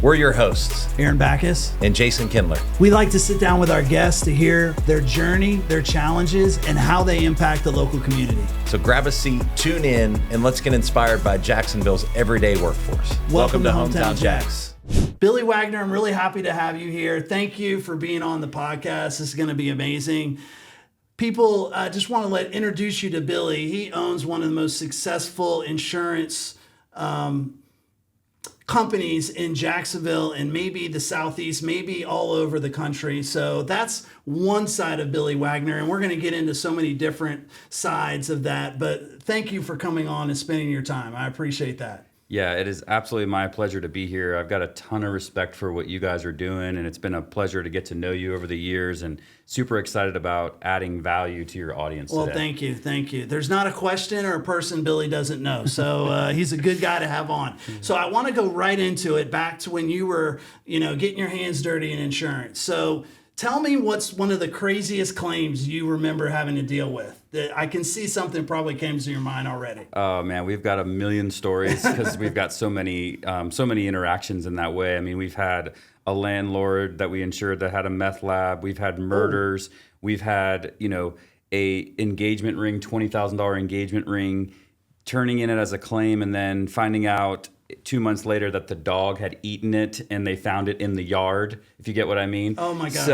We're your hosts, Aaron Bacus and Jason Kindler. We like to sit down with our guests to hear their journey, their challenges, and how they impact the local community. So grab a seat, tune in, and let's get inspired by Jacksonville's everyday workforce. Welcome to Hometown Jax. Billy Wagner, I'm really happy to have you here. Thank you for being on the podcast. This is going to be amazing. People, just want to introduce you to Billy. He owns one of the most successful insurance companies in Jacksonville and maybe the Southeast, maybe all over the country. So that's one side of Billy Wagner, and we're going to get into so many different sides of that. But thank you for coming on and spending your time. I appreciate that. Yeah, it is absolutely my pleasure to be here. I've got a ton of respect for what you guys are doing, and it's been a pleasure to get to know you over the years, and super excited about adding value to your audience Well, today. Thank you. There's not a question or a person Billy doesn't know, so he's a good guy to have on. So I want to go right into it, back to when you were, getting your hands dirty in insurance. So tell me what's one of the craziest claims you remember having to deal with. That I can see something probably came to your mind already. Oh man, we've got a million stories because we've got so many interactions in that way. I mean, we've had a landlord that we insured that had a meth lab. We've had murders. We've had, a engagement ring, $20,000 engagement ring, turning in it as a claim and then finding out 2 months later that the dog had eaten it and they found it in the yard, if you get what I mean. Oh my gosh.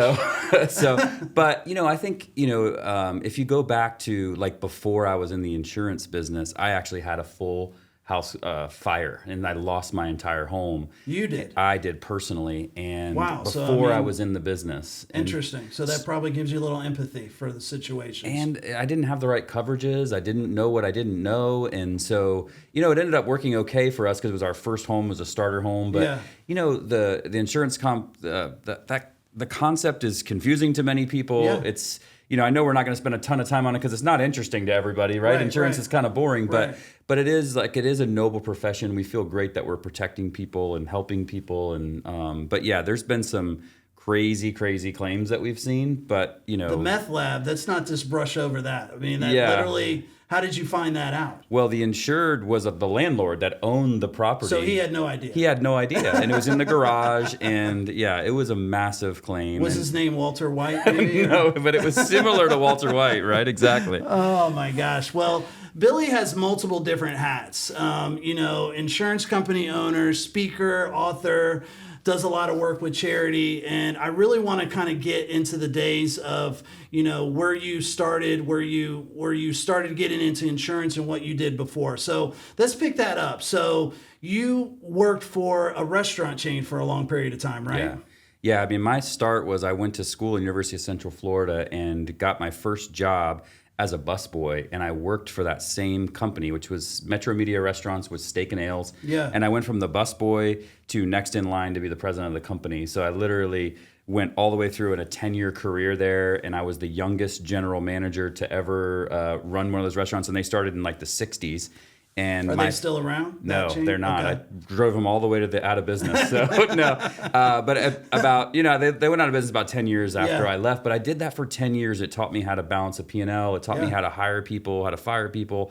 But, I think, if you go back to like before I was in the insurance business, I actually had a full house fire and I lost my entire home. You did? I did personally. And wow. before I was in the business. Interesting. So that probably gives you a little empathy for the situation. And I didn't have the right coverages. I didn't know what I didn't know. And so, it ended up working okay for us because it was our first home, it was a starter home. But, the insurance the concept is confusing to many people. Yeah. It's, I know we're not going to spend a ton of time on it because it's not interesting to everybody, right? Insurance is kind of boring, but it is a noble profession. We feel great that we're protecting people and helping people. And but yeah, there's been some crazy claims that we've seen, but the meth lab, let's not just brush over that. I mean, literally, how did you find that out? Well, the insured was the landlord that owned the property. So he had no idea. He had no idea, and it was in the garage, and yeah, it was a massive claim. Was his name Walter White? Maybe? No, but it was similar to Walter White, right? Exactly. Oh my gosh. Well, Billy has multiple different hats. Insurance company owner, speaker, author, does a lot of work with charity, and I really want to kind of get into the days of where you started getting into insurance and what you did before. So let's pick that up. So you worked for a restaurant chain for a long period of time, right? Yeah. I mean, my start was I went to school at University of Central Florida and got my first job as a busboy, and I worked for that same company, which was Metro Media Restaurants with Steak and Ales. Yeah. And I went from the busboy to next in line to be the president of the company. So I literally went all the way through in a 10-year career there, and I was the youngest general manager to ever run one of those restaurants, and they started in like the 60s. And Are they still around? No, they're not. Okay. I drove them all the way to out of business. So no, but about they went out of business about 10 years after I left. But I did that for 10 years. It taught me how to balance a P&L. It taught me how to hire people, how to fire people.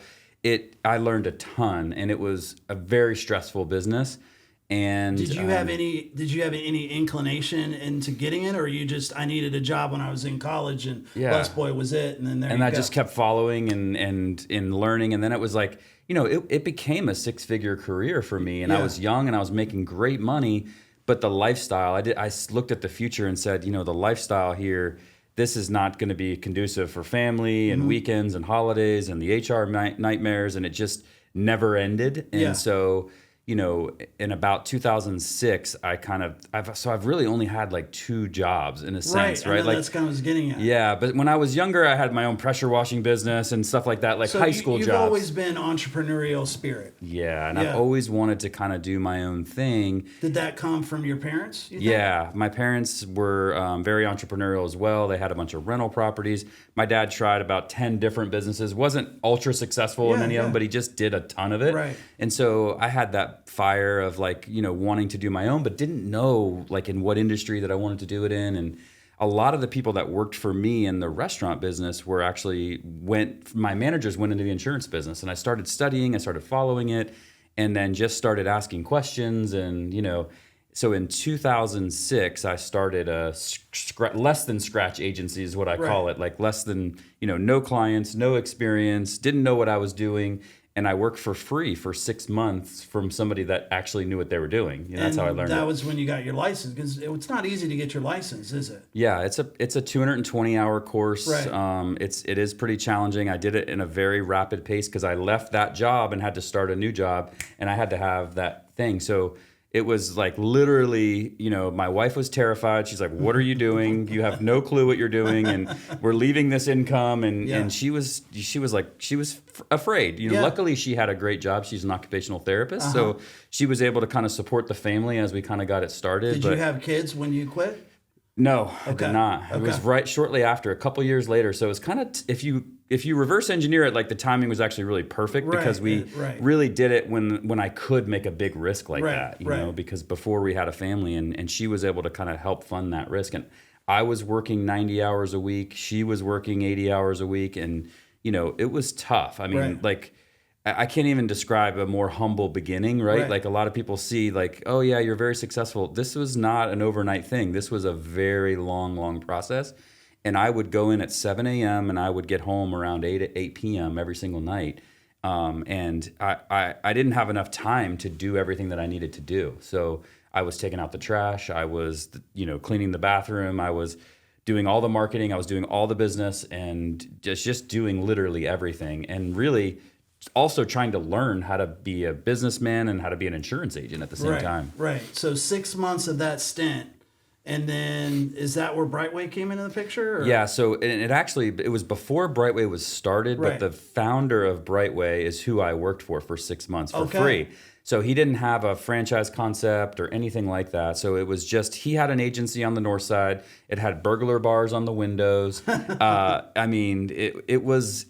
I learned a ton, and it was a very stressful business. And did you have any inclination into getting it, or you just I needed a job when I was in college and busboy was it, and then I just kept following and learning, and then it was like it became a 6-figure career for me, and I was young and I was making great money, but the lifestyle I looked at the future and said the lifestyle here, this is not going to be conducive for family and weekends and holidays and the HR nightmares, and it just never ended, and so. In about 2006, I've really only had like 2 jobs in a sense, right? Like that's kind of what I was getting at. Yeah, but when I was younger, I had my own pressure washing business and stuff like that, like high school jobs. You've always been entrepreneurial spirit. Yeah, and I've always wanted to kind of do my own thing. Did that come from your parents? You think? Yeah, my parents were very entrepreneurial as well. They had a bunch of rental properties. My dad tried about 10 different businesses. Wasn't ultra successful in any of them, but he just did a ton of it. Right. And so I had that fire of wanting to do my own, but didn't know in what industry that I wanted to do it in. And a lot of the people that worked for me in the restaurant business were my managers went into the insurance business, and I started studying, I started following it, and then just started asking questions. And So in 2006, I started a less than scratch agency is what I call it. Like less than, no clients, no experience, didn't know what I was doing. And I worked for free for 6 months from somebody that actually knew what they were doing. That's how I learned that it. was when you got your license, because it's not easy to get your license, is it? Yeah, it's a 220-hour course. Right. It is pretty challenging. I did it in a very rapid pace because I left that job and had to start a new job, and I had to have that thing. So it was like literally, my wife was terrified. She's like, "What are you doing? You have no clue what you're doing, and we're leaving this income." And she was afraid. Luckily she had a great job. She's an occupational therapist, so she was able to kind of support the family as we kind of got it started. Did you have kids when you quit? No, I did not. It was right shortly after, a couple years later. So it's kind of if you reverse engineer it, like the timing was actually really perfect because we really did it when I could make a big risk like that, because before we had a family and she was able to kind of help fund that risk. And I was working 90 hours a week. She was working 80 hours a week. And, it was tough. I mean, like, I can't even describe a more humble beginning, right? Like a lot of people see like, oh yeah, you're very successful. This was not an overnight thing. This was a very long process. And I would go in at 7 a.m. and I would get home around 8 p.m. every single night. And I didn't have enough time to do everything that I needed to do. So I was taking out the trash. I was, cleaning the bathroom. I was doing all the marketing. I was doing all the business and just doing literally everything. And really also trying to learn how to be a businessman and how to be an insurance agent at the same time. Right. So 6 months of that stint. And then is that where Brightway came into the picture? Or? Yeah. So it was before Brightway was started, but the founder of Brightway is who I worked for 6 months for free. So he didn't have a franchise concept or anything like that. So it was just, he had an agency on the north side. It had burglar bars on the windows. I mean, it was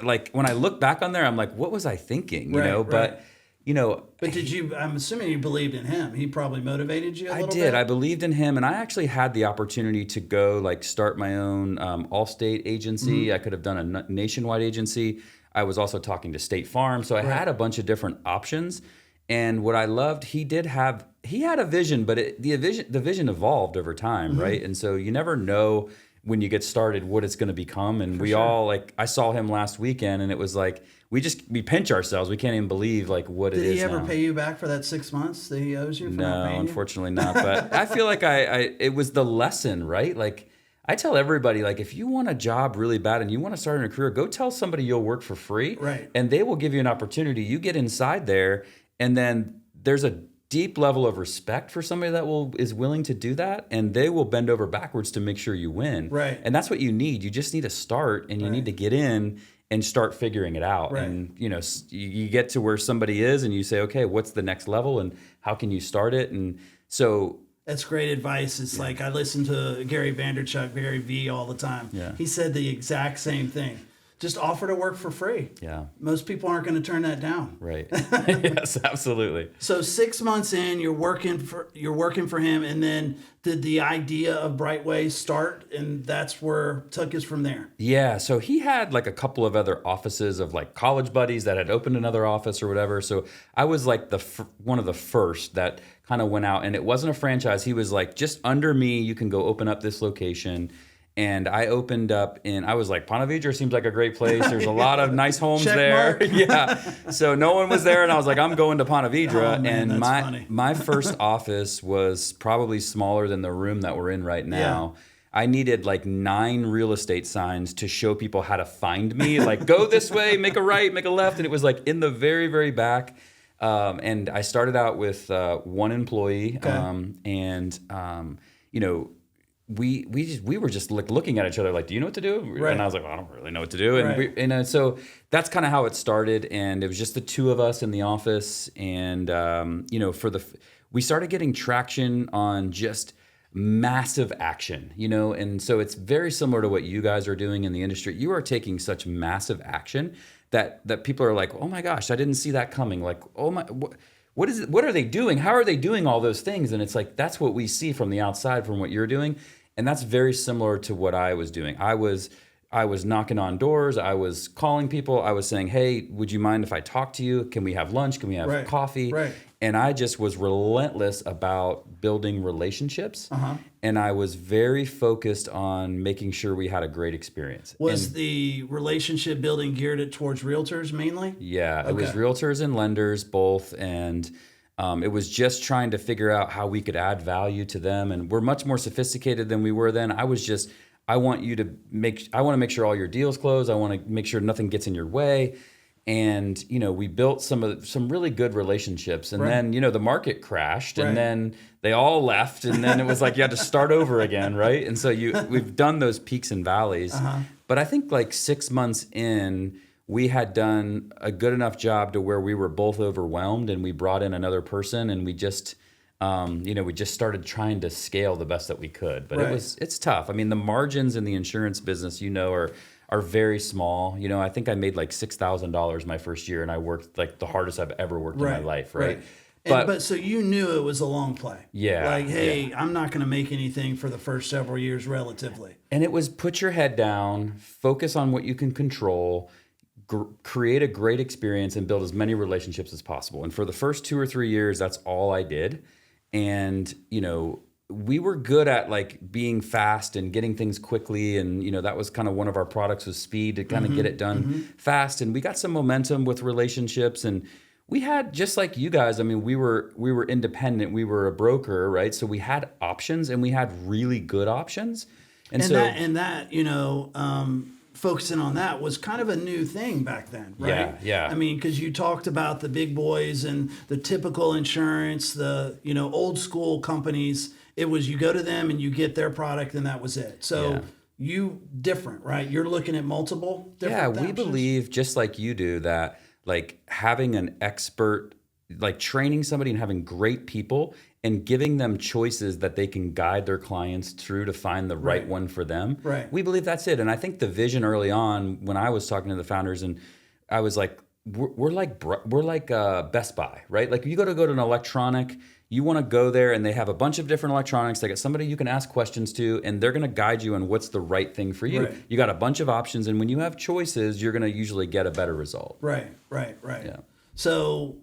like, when I look back on there, I'm like, what was I thinking? But I'm assuming you believed in him. He probably motivated you a little bit. I did. I believed in him. And I actually had the opportunity to go like start my own Allstate agency. I could have done a nationwide agency. I was also talking to State Farm. So I had a bunch of different options. And what I loved, he had a vision, but the vision evolved over time, right? And so you never know when you get started what it's going to become. And I saw him last weekend, and it was like we pinch ourselves. We can't even believe like what it is. Did he ever now. pay you back for that 6 months that he owes you? For not paying unfortunately not. But I feel like it was the lesson, right? Like I tell everybody, like if you want a job really bad and you want to start in a career, go tell somebody you'll work for free, right? And they will give you an opportunity. You get inside there. And then there's a deep level of respect for somebody that is willing to do that, and they will bend over backwards to make sure you win. Right. And that's what you need. You just need to start, and you need to get in and start figuring it out. Right. And you get to where somebody is, and you say, okay, what's the next level, and how can you start it? And so that's great advice. It's like I listen to Gary Vaynerchuk, Gary V, all the time. Yeah. He said the exact same thing. Just offer to work for free. Yeah. Most people aren't going to turn that down. Right. Yes, absolutely. So 6 months in, you're working for him, and then did the idea of Brightway start, and that's where took us from there. Yeah. So he had like a couple of other offices of like college buddies that had opened another office or whatever. So I was like one of the first that kind of went out, and it wasn't a franchise. He was like, just under me, you can go open up this location. And I opened up I was like, Ponte Vedra seems like a great place. There's a lot of nice homes there. Yeah. So no one was there. And I was like, I'm going to Ponte Vedra. Oh, man, and my first office was probably smaller than the room that we're in right now. Yeah. I needed like 9 real estate signs to show people how to find me. Like, go this way, make a right, make a left. And it was like in the very, very back. And I started out with 1 employee. Okay. We were just looking at each other like, do you know what to do? Right. And I was like, well, I don't really know what to do. And so that's kind of how it started. And it was just the 2 of us in the office. And, we started getting traction on just massive action, and so it's very similar to what you guys are doing in the industry. You are taking such massive action that people are like, oh my gosh, I didn't see that coming. Like, oh my, what is it? What are they doing? How are they doing all those things? And it's like, that's what we see from the outside from what you're doing. And that's very similar to what I was doing. I was I was knocking on doors. I was calling people. I was saying, hey, would you mind if I talk to you? Can we have lunch? Can we have coffee? Right. And I just was relentless about building relationships. And I was very focused on making sure we had a great experience. Was the relationship building geared it towards realtors mainly? Yeah, it was realtors and lenders both. And it was just trying to figure out how we could add value to them. And we're much more sophisticated than we were then. I want to make sure all your deals close. I want to make sure nothing gets in your way. And, we built some really good relationships. And then, the market crashed and then they all left. And then it was like you had to start over again, right? And so we've done those peaks and valleys. But I think like 6 months in, we had done a good enough job to where we were both overwhelmed and we brought in another person and we just, we just started trying to scale the best that we could. But it's tough. I mean, the margins in the insurance business, are very small. I think I made like $6,000 my first year and I worked like the hardest I've ever worked in my life. Right. But so you knew it was a long play. Yeah. Like, hey, I'm not going to make anything for the first several years relatively. And it was put your head down, focus on what you can control, create a great experience and build as many relationships as possible. And for the first 2 or 3 years, that's all I did. And, we were good at like being fast and getting things quickly. And, that was kind of one of our products was speed to kind of get it done fast. And we got some momentum with relationships and we had, just like you guys, I mean, we were independent. We were a broker, right? So we had options and we had really good options. And focusing on that was kind of a new thing back then, right? Yeah. I mean, because you talked about the big boys and the typical insurance, the old school companies. It was you go to them and you get their product and that was it. So you different, right? You're looking at multiple different we believe just like you do that like having an expert, like training somebody and having great people and giving them choices that they can guide their clients through to find the right one for them. Right. We believe that's it. And I think the vision early on when I was talking to the founders and I was like, we're like Best Buy, right? Like you go to an electronic, you want to go there and they have a bunch of different electronics. They got somebody you can ask questions to and they're going to guide you on what's the right thing for you. Right. You got a bunch of options. And when you have choices, you're going to usually get a better result. Right. Yeah. So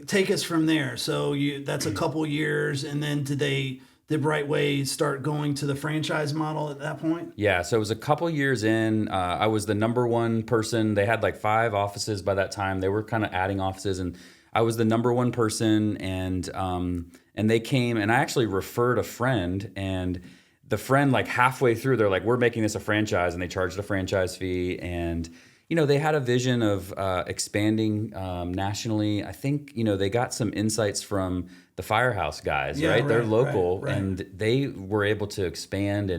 take us from there. So that's a couple years. And then did Brightway start going to the franchise model at that point? Yeah, so it was a couple years in. I was the number one person. They had like 5 offices by that time. They were kind of adding offices, and I was the number one person. And they came, and I actually referred a friend, and the friend like halfway through, they're like, "We're making this a franchise," and they charged a franchise fee. And they had a vision of expanding nationally. I think they got some insights from the Firehouse guys, right? They're local, and they were able to expand,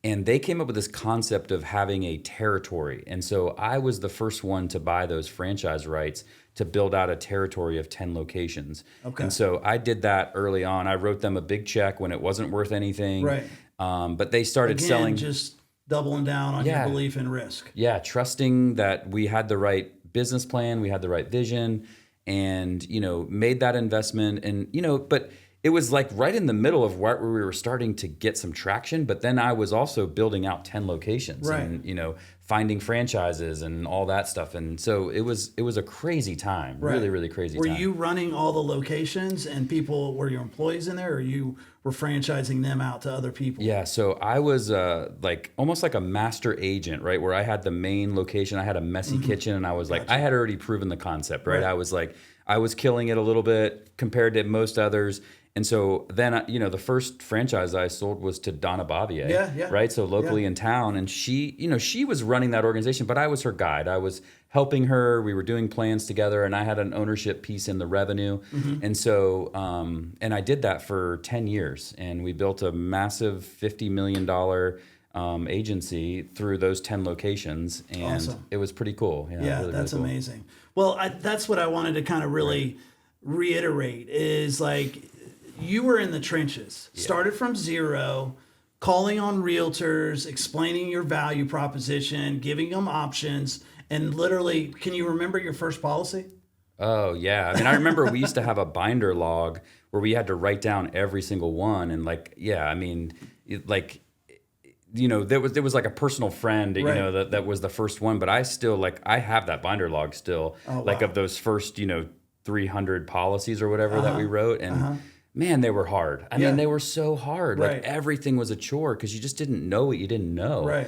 and they came up with this concept of having a territory. And so I was the first one to buy those franchise rights to build out a territory of 10 locations. Okay. And so I did that early on. I wrote them a big check when it wasn't worth anything. Right. But they started selling. Just doubling down on your belief in risk. Yeah, trusting that we had the right business plan, we had the right vision, and made that investment. And but it was like right in the middle of where we were starting to get some traction. But then I was also building out 10 locations, and finding franchises and all that stuff. And so it was a crazy time, really, really crazy time. Were you running all the locations and were your employees in there, or you were franchising them out to other people? Yeah, so I was like almost like a master agent, right? Where I had the main location, I had a messy kitchen, and I was like, I had already proven the concept, right? I was like, I was killing it a little bit compared to most others. And so then, the first franchise I sold was to Donna Bavier, right? So locally in town. And she was running that organization, but I was her guide. I was helping her. We were doing plans together, and I had an ownership piece in the revenue. And so, and I did that for 10 years. And we built a massive $50 million agency through those 10 locations. And it was pretty cool. Yeah, really, that's really cool. Amazing. Well, that's what I wanted to kind of really reiterate is like, you were in the trenches, started from zero, calling on realtors, explaining your value proposition, giving them options, and literally, can you remember your first policy? Oh, yeah. I mean, I remember we used to have a binder log where we had to write down every single one. And there was like a personal friend, Right. that was the first one, but I still I have that binder log still, wow. of those first, 300 policies or whatever that we wrote. And man, they were hard. I mean, they were so hard. Right. Like everything was a chore because you just didn't know what you didn't know. Right.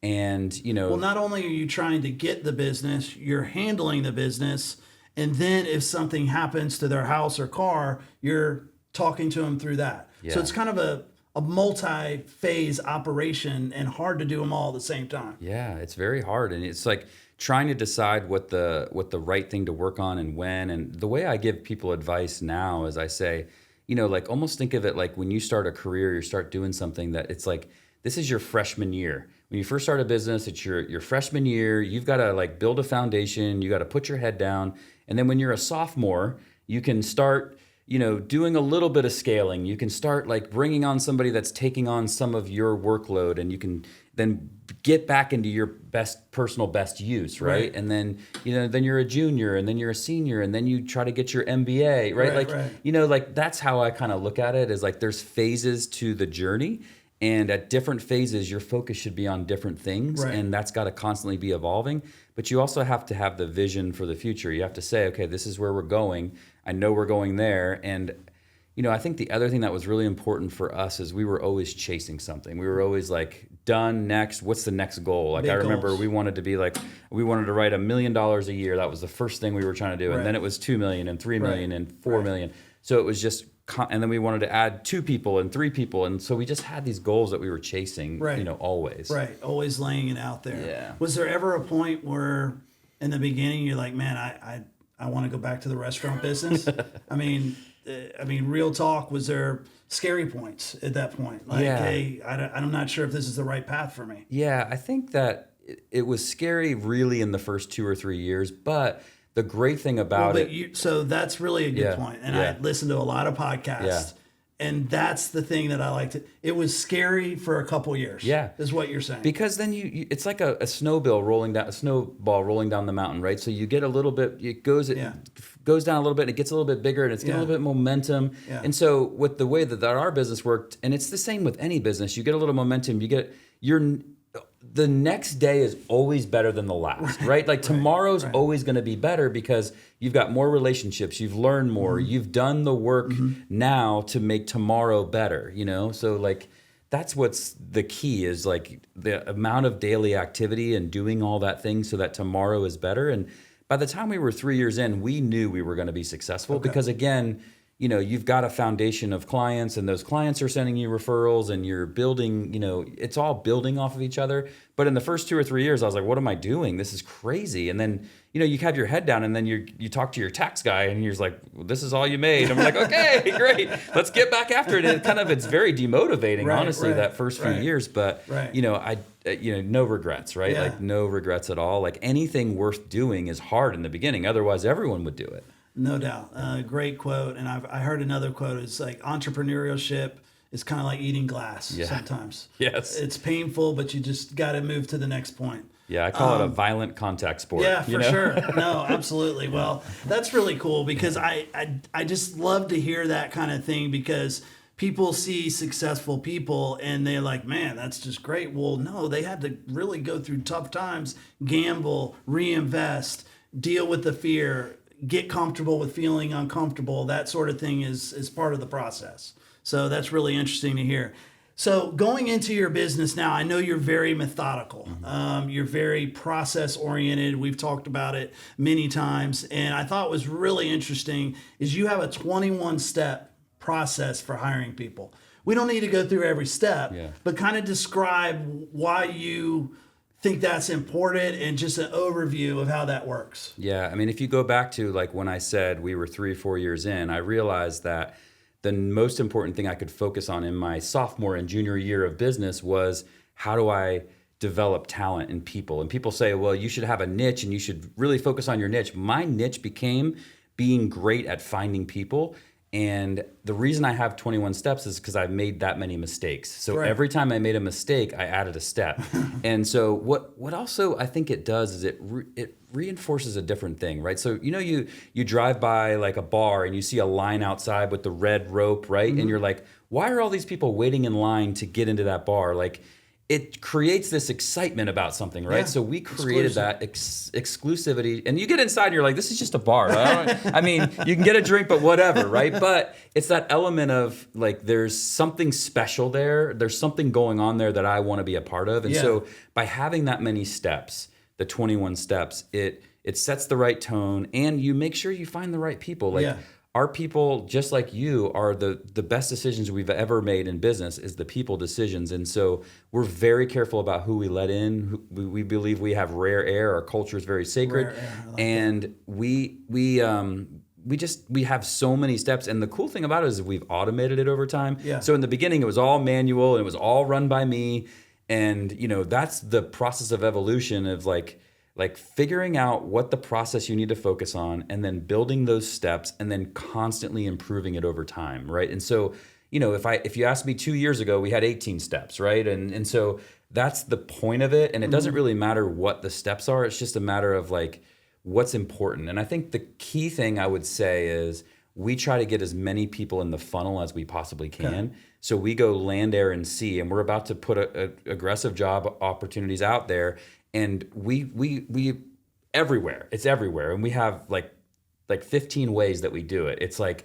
And, Well, not only are you trying to get the business, you're handling the business. And then if something happens to their house or car, you're talking to them through that. So Yeah. it's kind of a multi-phase operation and hard to do them all at the same time. yeah, it's very hard. And it's like trying to decide what the right thing to work on and when. And the way I give people advice now is I say, almost think of it like when you start a career, you start doing something that it's like, this is your freshman year. When you first start a business, it's your freshman year. You've got to build a foundation. You got to put your head down. And then when you're a sophomore, you can start, doing a little bit of scaling. You can start bringing on somebody that's taking on some of your workload, and you can then get back into your personal best use, right? And then, then you're a junior, and then you're a senior, and then you try to get your MBA, right? Right. That's how I kind of look at it, is there's phases to the journey. And at different phases, your focus should be on different things, Right. and that's got to constantly be evolving. But you also have to have the vision for the future. You have to say, okay, this is where we're going. I know we're going there. And, I think the other thing that was really important for us is we were always chasing something. We were always done, next, what's the next goal? Big I remember goals. we wanted to be we wanted to write $1 million a year. That was the first thing we were trying to do. Right. And then it was 2 million and 3 million Right. and 4 million. So it was just, and then we wanted to add 2 people and 3 people. And so we just had these goals that we were chasing, Right. Always. Right. Always laying it out there. Yeah. Was there ever a point where in the beginning you're like, man, I want to go back to the restaurant business? I mean, real talk, was there scary points at that point? Yeah. Hey, I'm not sure if this is the right path for me. Yeah, I think that it was scary really in the first 2 or 3 years, but the great thing about it. So that's really a good Yeah, point. And yeah. I listened to a lot of podcasts. Yeah. And that's the thing that I liked. It was scary for a couple years. Yeah. Is what you're saying. Because then it's like a snowball rolling down the mountain, right? So you get a little bit, it goes down a little bit, and it gets a little bit bigger, and it's getting a little bit momentum. Yeah. And so with the way that our business worked, and it's the same with any business, you get a little momentum, the next day is always better than the last, right? Tomorrow's always going to be better because you've got more relationships, you've learned more, you've done the work now to make tomorrow better, So that's what's the key, is the amount of daily activity and doing all that thing so that tomorrow is better. And by the time we were 3 years in, we knew we were going to be successful because, again, you've got a foundation of clients, and those clients are sending you referrals, and you're building, it's all building off of each other. But in the first 2 or 3 years, I was like, what am I doing? This is crazy. And then, you have your head down, and then you talk to your tax guy, and he's like, well, this is all you made. And we're like, okay, great. Let's get back after it. And it's very demotivating, honestly, that first few years. But, no regrets, right? Yeah. No regrets at all. Anything worth doing is hard in the beginning. Otherwise, everyone would do it. No doubt. Great quote. And I heard another quote. It's entrepreneurship is kind of like eating glass sometimes. Yes. It's painful, but you just got to move to the next point. Yeah, I call it a violent contact sport. Yeah, for sure. No, absolutely. Well, that's really cool because I just love to hear that kind of thing, because people see successful people and they're like, man, that's just great. Well, no, they had to really go through tough times, gamble, reinvest, deal with the fear, get comfortable with feeling uncomfortable. That sort of thing is part of the process. So that's really interesting to hear. So going into your business now, I know you're very methodical. You're very process oriented. We've talked about it many times. And I thought was really interesting is you have a 21-step process for hiring people. We don't need to go through every step, but kind of describe why you think that's important and just an overview of how that works. Yeah, I mean, if you go back to when I said we were 3 or 4 years in, I realized that the most important thing I could focus on in my sophomore and junior year of business was, how do I develop talent in people? And people say, well, you should have a niche and you should really focus on your niche. My niche became being great at finding people. And the reason I have 21 steps is because I've made that many mistakes. So every time I made a mistake, I added a step. And so what also I think it does is it reinforces a different thing, right? So, you drive by a bar and you see a line outside with the red rope, right? And you're like, why are all these people waiting in line to get into that bar? it creates this excitement about something, right? Yeah, So we created exclusive. that exclusivity, and you get inside and you're like, this is just a bar. I mean, you can get a drink, but whatever, right? But it's that element of like, there's something special there. There's something going on there that I want to be a part of. And so by having that many steps, the 21 steps, it sets the right tone, and you make sure you find the right people. Like, our people, just like you, are the best decisions we've ever made in business is the people decisions. And so we're very careful about who we let in. We believe we have rare air. Our culture is very sacred. And we have so many steps. And the cool thing about it is we've automated it over time. So in the beginning, it was all manual and it was all run by me. And, you know, that's the process of evolution of like figuring out what the process you need to focus on, and then building those steps, and then constantly improving it over time, right? And so, you know, if you asked me 2 years ago, we had 18 steps, right? And so that's the point of it. And it doesn't really matter what the steps are. It's just a matter of like what's important. And I think the key thing I would say is we try to get as many people in the funnel as we possibly can. So we go land, air, and sea, and we're about to put aggressive job opportunities out there. And we everywhere. It's everywhere. And we have like 15 ways that we do it. It's like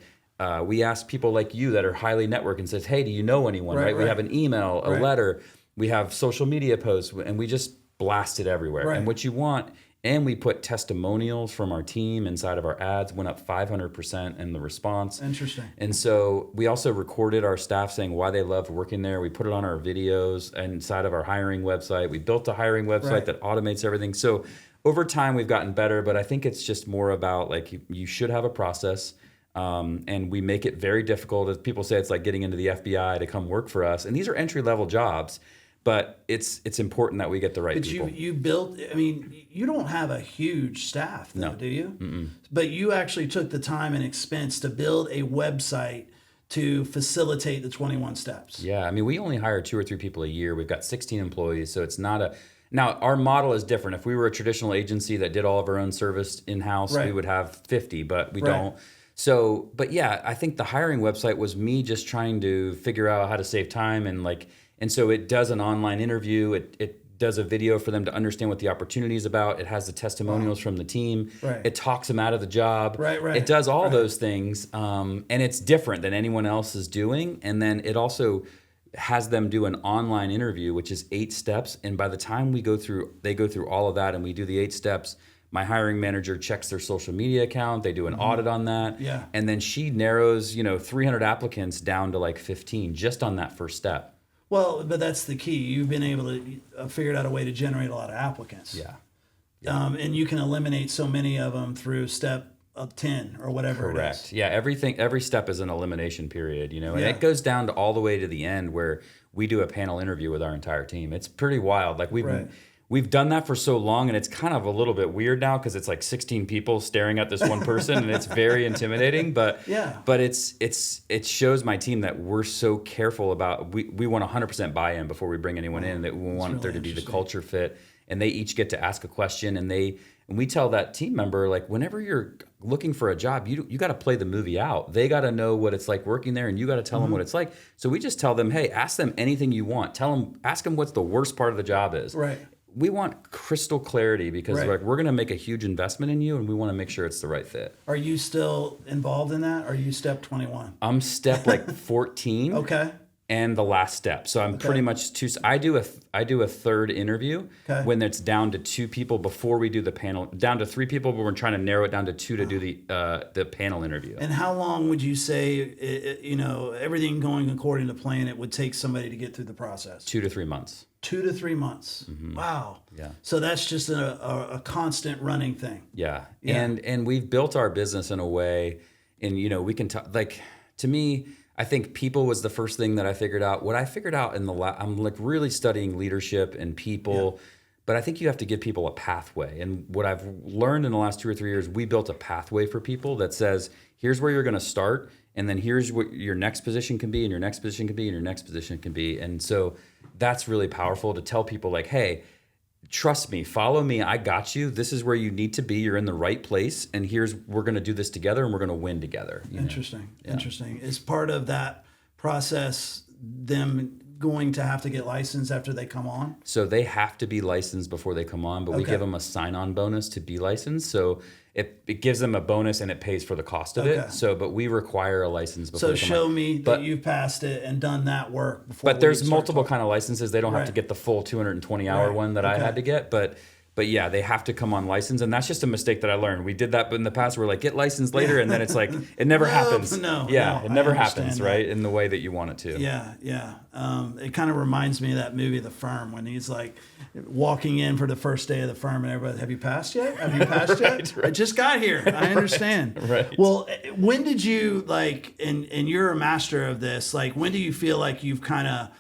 we ask people like you that are highly networked and says, hey, do you know anyone? Right? We have an email, a letter. We have social media posts, and we just blast it everywhere. And what you want, and we put testimonials from our team inside of our ads, went up 500% in the response. Interesting. And so we also recorded our staff saying why they loved working there. We put it on our videos inside of our hiring website. We built a hiring website that automates everything. So over time, we've gotten better, but I think it's just more about like you should have a process. And we make it very difficult. As people say, it's like getting into the FBI to come work for us. And these are entry-level jobs. But it's important that we get the right people. But you built, I mean, you don't have a huge staff, though, do you? But you actually took the time and expense to build a website to facilitate the 21 steps. Yeah, I mean, we only hire 2 or 3 people a year. We've got 16 employees, so it's not a... Now, our model is different. If we were a traditional agency that did all of our own service in-house, we would have 50, but we don't. So, but yeah, I think the hiring website was me just trying to figure out how to save time and so it does an online interview. It does a video for them to understand what the opportunity is about. It has the testimonials from the team. It talks them out of the job. It does all those things. And it's different than anyone else is doing. And then it also has them do an online interview, which is 8 steps. And by the time they go through all of that and we do the 8 steps, my hiring manager checks their social media account. They do an audit on that. And then she narrows, 300 applicants down to like 15 just on that first step. Well, but that's the key. You've been able to figured out a way to generate a lot of applicants. And you can eliminate so many of them through step of 10 or whatever it is. Yeah, every step is an elimination period, and it goes down to all the way to the end where we do a panel interview with our entire team. It's pretty wild. Like we've done that for so long, and it's kind of a little bit weird now because it's like 16 people staring at this one person, and it's very intimidating. But it shows my team that we're so careful about we want 100% buy-in before we bring anyone in. That we want there to be the culture fit, and they each get to ask a question, and we tell that team member, like, whenever you're looking for a job, you got to play the movie out. They got to know what it's like working there, and you got to tell them what it's like. So we just tell them, hey, ask them anything you want. Ask them what's the worst part of the job is. We want crystal clarity because we're going to make a huge investment in you, and we want to make sure it's the right fit. Are you still involved in that? Or are you step 21? I'm step like 14. Okay. And the last step. So I'm pretty much I do a third interview when it's down to 2 people before we do the panel, down to 3 people, but we're trying to narrow it down to 2 to do the panel interview. And how long would you say, everything going according to plan, it would take somebody to get through the process? 2 to 3 months. 2 to 3 months. Wow. Yeah. So that's just a constant running thing. Yeah. And we've built our business in a way, and we can talk, like, to me, I think people was the first thing that I figured out. What I figured out I'm like really studying leadership and people, but I think you have to give people a pathway. And what I've learned in the last 2 or 3 years, we built a pathway for people that says, here's where you're going to start, and then here's what your next position can be, and your next position can be, and your next position can be. And so that's really powerful to tell people, like, hey, trust me, follow me, I got you. This is where you need to be. You're in the right place, and we're going to do this together, and we're going to win together. Interesting. Is part of that process them going to have to get licensed after they come on? So they have to be licensed before they come on, but we give them a sign-on bonus to be licensed. So it gives them a bonus and it pays for the cost of it. So, but we require a license before So they come show on. me that you've passed it and done that work before. But there's multiple kind of licenses. They don't have to get the full 220-hour Right. one that I had to get, but yeah, they have to come on license, and that's just a mistake that I learned. We did that in the past. We're like, get licensed later, and then it's like it never happens. It never happens, right? In the way that you want it to. Yeah. It kind of reminds me of that movie, The Firm, when he's like walking in for the first day of the firm, and everybody, have you passed yet? Have you passed yet? I just got here. I understand. Right. Well, when did you and you're a master of this? Like, when do you feel like you've kind of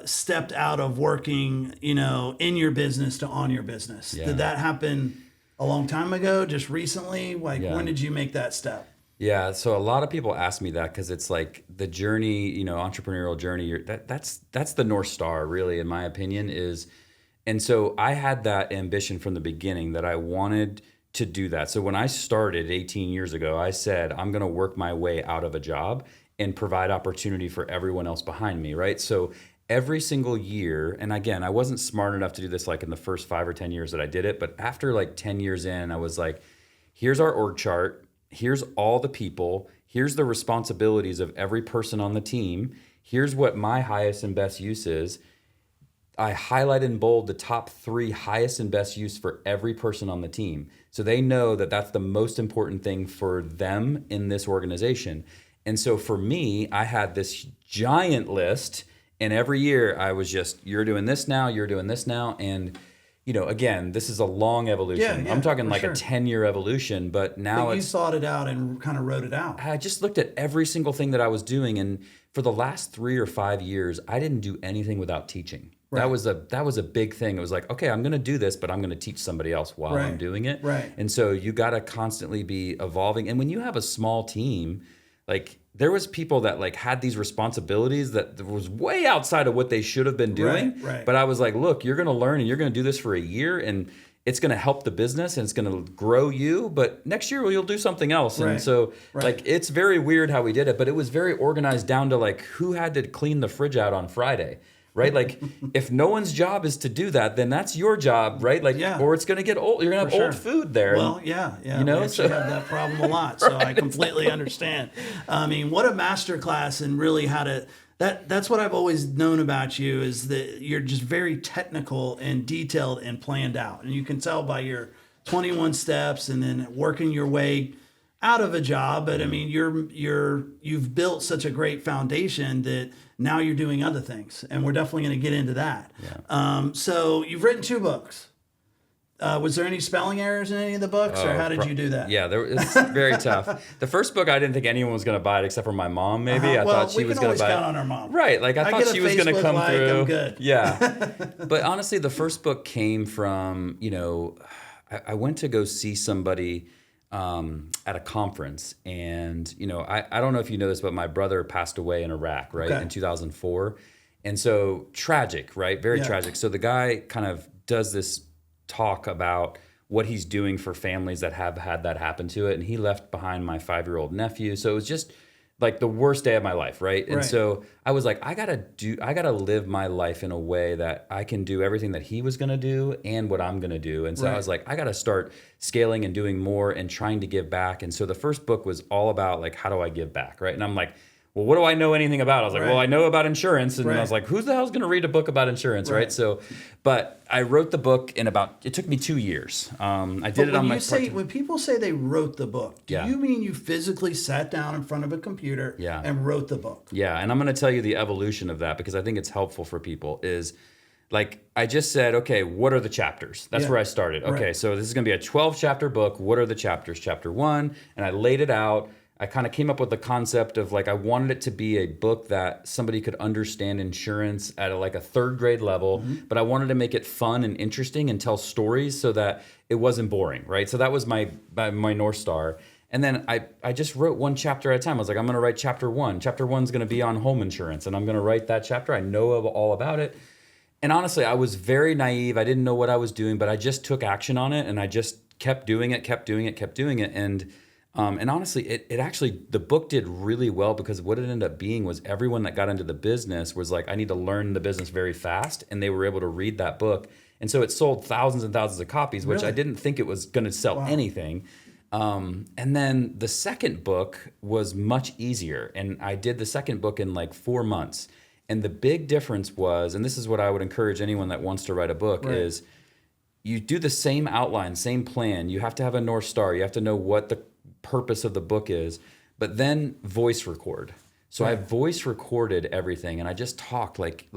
stepped out of working, in your business to on your business? Did that happen a long time ago, just recently? When did you make that step? Yeah, so a lot of people ask me that because it's like the journey, entrepreneurial journey. That's the North Star, really, in my opinion. And so I had that ambition from the beginning that I wanted to do that. So when I started 18 years ago, I said I'm going to work my way out of a job and provide opportunity for everyone else behind me, right? So every single year, and again, I wasn't smart enough to do this like in the first 5 or 10 years that I did it, but after like 10 years in, I was like, here's our org chart, here's all the people, here's the responsibilities of every person on the team, here's what my highest and best use is. I highlight in bold the top 3 highest and best use for every person on the team. So they know that that's the most important thing for them in this organization. And so for me, I had this giant list. And every year I was just, you're doing this now, you're doing this now. And, again, this is a long evolution. I'm talking like a 10-year evolution, but now you thought it out and kind of wrote it out. I just looked at every single thing that I was doing. And for the last 3 or 5 years, I didn't do anything without teaching. Right. That was a big thing. It was like, okay, I'm going to do this, but I'm going to teach somebody else while I'm doing it. Right. And so you got to constantly be evolving. And when you have a small team, like there was people that like had these responsibilities that was way outside of what they should have been doing. Right. But I was like, look, you're going to learn and you're going to do this for a year and it's going to help the business and it's going to grow you. But next year you'll do something else. And so like, it's very weird how we did it, but it was very organized down to like who had to clean the fridge out on Friday. Right? Like if no one's job is to do that, then that's your job, right? Like, or it's going to get old. You're going to have old food there. Well, yeah. We actually have that problem a lot. So I completely understand. I mean, what a masterclass and really how to, that's what I've always known about you is that you're just very technical and detailed and planned out. And you can tell by your 21 steps and then working your way out of a job. But I mean, you've built such a great foundation that now you're doing other things, and we're definitely going to get into that. Yeah. So you've written 2 books. Was there any spelling errors in any of the books, or how did you do that? Yeah, it's very tough. The first book, I didn't think anyone was going to buy it except for my mom. Maybe I thought she was going to buy it. Count on our mom, right? Like I thought she was going to come through. I'm good. Yeah, but honestly, the first book came from I went to go see somebody at a conference, and I don't know if you know this, but my brother passed away in Iraq, right, in 2004, and so tragic, right, very tragic. So the guy kind of does this talk about what he's doing for families that have had that happen to it, and he left behind my 5-year-old nephew. So it was just like the worst day of my life, right? And so I was like, I gotta live my life in a way that I can do everything that he was gonna do and what I'm gonna do. And so I was like, I gotta start scaling and doing more and trying to give back. And so the first book was all about like, how do I give back, right? And I'm like, well, what do I know anything about? I was like, well, I know about insurance. And I was like, who the hell's going to read a book about insurance, right? So, but I wrote the book it took me 2 years. I did it on my When people say they wrote the book, do you mean you physically sat down in front of a computer and wrote the book? Yeah, and I'm going to tell you the evolution of that because I think it's helpful for people is like, I just said, okay, what are the chapters? That's where I started. Okay, so this is going to be a 12-chapter book. What are the chapters? Chapter 1, and I laid it out. I kind of came up with the concept of like, I wanted it to be a book that somebody could understand insurance at like a 3rd grade level, but I wanted to make it fun and interesting and tell stories so that it wasn't boring, right? So that was my North Star. And then I just wrote 1 chapter at a time. I was like, I'm going to write chapter 1. Chapter 1's going to be on home insurance, and I'm going to write that chapter. I know all about it. And honestly, I was very naive. I didn't know what I was doing, but I just took action on it, and I just kept doing it. And And honestly, it actually, the book did really well because what it ended up being was everyone that got into the business was like, I need to learn the business very fast. And they were able to read that book. And so it sold thousands and thousands of copies, which I didn't think it was going to sell anything. And then the second book was much easier. And I did the second book in like 4 months. And the big difference was, and this is what I would encourage anyone that wants to write a book is you do the same outline, same plan. You have to have a North Star. You have to know what the purpose of the book is, but then voice record. So I voice recorded everything and I just talked like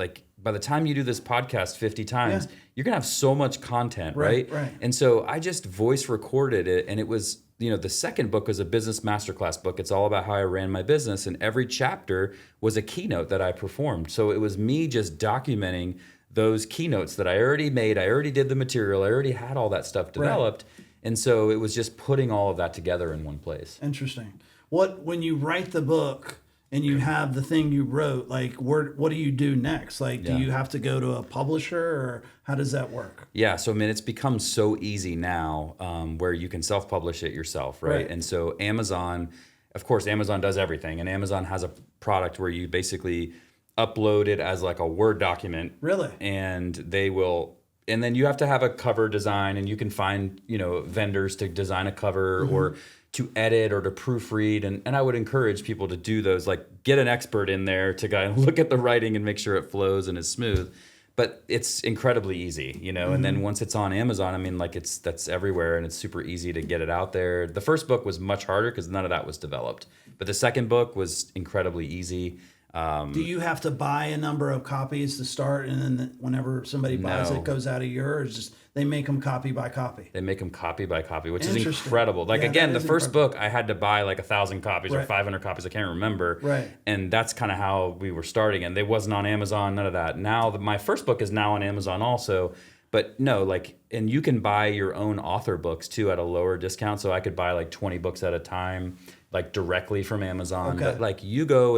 by the time you do this podcast 50 times, you're gonna have so much content, right? And so I just voice recorded it, and it was, the second book was a business masterclass book. It's all about how I ran my business, and every chapter was a keynote that I performed. So it was me just documenting those keynotes that I already made. I already did the material. I already had all that stuff developed. And so it was just putting all of that together in one place. Interesting. When you write the book and you have the thing you wrote, like what do you do next? Like, do you have to go to a publisher, or how does that work? Yeah. So, I mean, it's become so easy now where you can self-publish it yourself, right? And so Amazon, of course, Amazon does everything. And Amazon has a product where you basically upload it as like a Word document. Really? And they will... And then you have to have a cover design, and you can find, vendors to design a cover or to edit or to proofread. And I would encourage people to do those, like get an expert in there to kind of look at the writing and make sure it flows and is smooth. But it's incredibly easy, and then once it's on Amazon, I mean, like that's everywhere, and it's super easy to get it out there. The first book was much harder because none of that was developed. But the second book was incredibly easy. Do you have to buy a number of copies to start, and then whenever somebody buys it goes out a year, or just they make them copy by copy? They make them copy by copy, which is incredible. Like, again, the first book, I had to buy like 1,000 copies or 500 copies. I can't remember. And that's kind of how we were starting. And they wasn't on Amazon, none of that. Now, my first book is now on Amazon also. But no, and you can buy your own author books too at a lower discount. So I could buy like 20 books at a time, like directly from Amazon. But like you go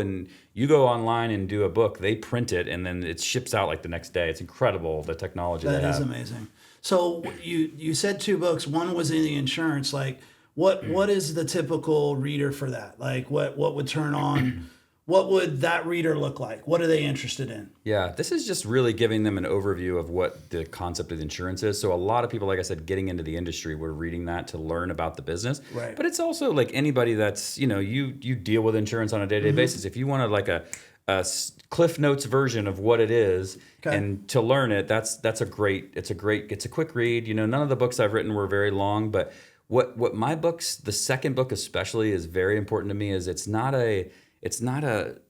online and do a book, they print it, and then it ships out like the next day. It's incredible, the technology that is amazing. So you said 2 books. One was in the insurance. Like what is the typical reader for that? Like what would turn on? What would that reader look like? What are they interested in? Yeah, this is just really giving them an overview of what the concept of insurance is. So a lot of people, like I said, getting into the industry, were reading that to learn about the business. But it's also like anybody that's, you deal with insurance on a day-to-day basis. If you wanted like a Cliff Notes version of what it is and to learn it, it's a quick read. None of the books I've written were very long, but what my books, the second book especially, is very important to me is it's not a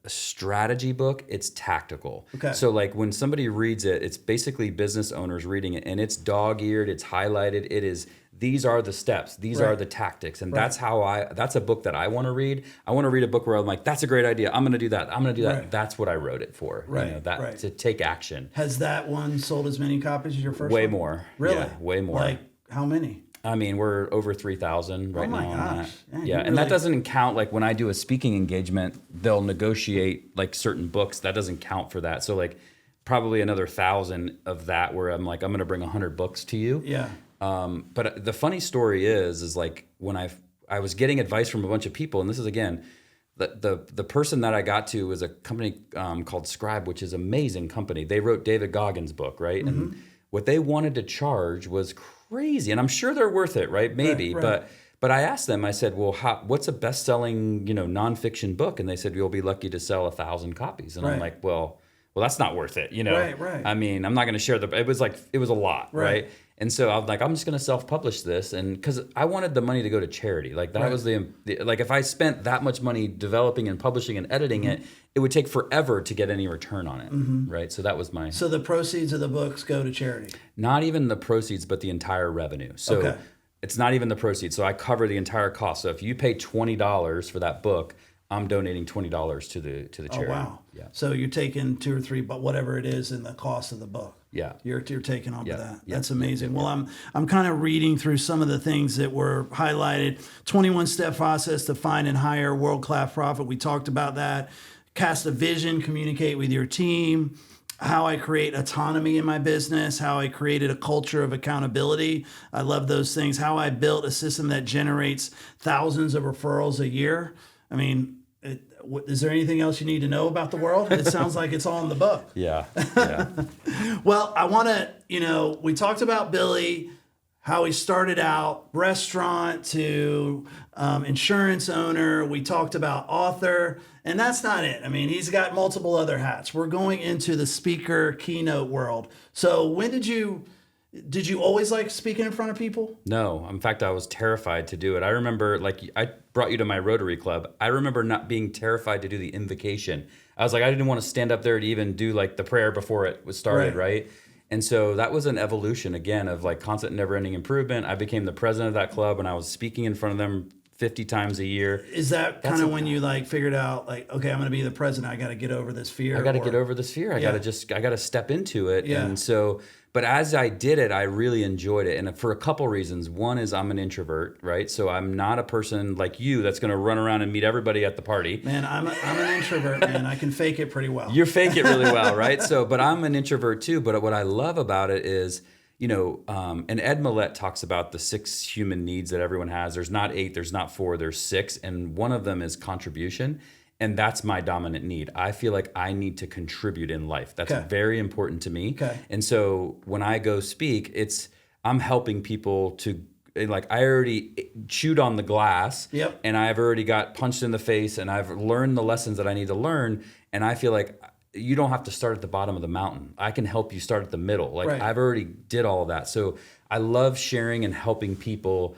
strategy book, it's tactical. So like when somebody reads it, it's basically business owners reading it, and it's dog-eared, it's highlighted, these are the steps, these are the tactics. And that's a book that I want to read. I want to read a book where I'm like, that's a great idea, I'm going to do that, I'm going to do that. That's what I wrote it for, to take action. Has that one sold as many copies as your first Way one? more. Really? Yeah, way more. Like how many? I mean, we're over 3,000 right now on that. Yeah, and that doesn't count, like when I do a speaking engagement, they'll negotiate like certain books. That doesn't count for that. So like probably another 1,000 of that where I'm like, I'm going to bring 100 books to you. But the funny story is like when I was getting advice from a bunch of people, and this is again, the person that I got to was a company called Scribe, which is an amazing company. They wrote David Goggins' book, right? And what they wanted to charge was crazy, and I'm sure they're worth it, right? Maybe, but I asked them. I said, "Well, what's a best-selling, nonfiction book?" And they said, "You'll be lucky to sell 1,000 copies." And I'm like, "Well, that's not worth it, I mean, I'm not going to share it was a lot, right? And so I was like, I'm just going to self-publish this, and because I wanted the money to go to charity, like that was like if I spent that much money developing and publishing and editing it, it would take forever to get any return on it, right? So that was my. So the proceeds of the books go to charity. Not even the proceeds, but the entire revenue. So it's not even the proceeds. So I cover the entire cost. So if you pay $20 for that book, I'm donating $20 to the charity. Oh wow! Yeah. So you're taking 2 or 3, but whatever it is in the cost of the book. Yeah. You're taking off of that. That's amazing. Well, I'm kind of reading through some of the things that were highlighted. 21-step process to find and hire world-class profit. We talked about that. Cast a vision, communicate with your team. how I create autonomy in my business, how I created a culture of accountability. I love those things. How I built a system that generates thousands of referrals a year. I mean, is there anything else you need to know about the world? It sounds like it's all in the book. Yeah. Well, I want to, we talked about Billy, how he started out, restaurant to insurance owner. We talked about author, and that's not it. I mean, he's got multiple other hats. We're going into the speaker keynote world. So when did you always like speaking in front of people? No, in fact, I was terrified to do it. I remember, like, I brought you to my Rotary Club. I remember not being terrified to do the invocation. I was like, I didn't want to stand up there to even do like the prayer before it was started, right? And so that was an evolution, again, of like constant never-ending improvement. I became the president of that club, and I was speaking in front of them 50 times a year. Is that kind of when you like figured out like, okay, I'm going to be the president. I got to get over this fear. I got to get over this fear. I got to step into it. Yeah. And so, but as I did it, I really enjoyed it. And for a couple reasons. One is I'm an introvert, right? So I'm not a person like you that's going to run around and meet everybody at the party. Man, I'm an introvert, man. I can fake it pretty well. You fake it really well, right? So, but I'm an introvert too. But what I love about it is, and Ed Millett talks about the 6 human needs that everyone has. There's not 8, there's not 4, there's 6. And one of them is contribution. And that's my dominant need. I feel like I need to contribute in life. That's very important to me. Okay. And so when I go speak, I'm helping people to, like, I already chewed on the glass. Yep. And I've already got punched in the face, and I've learned the lessons that I need to learn. And I feel like you don't have to start at the bottom of the mountain. I can help you start at the middle. Like, I've already did all of that. So I love sharing and helping people,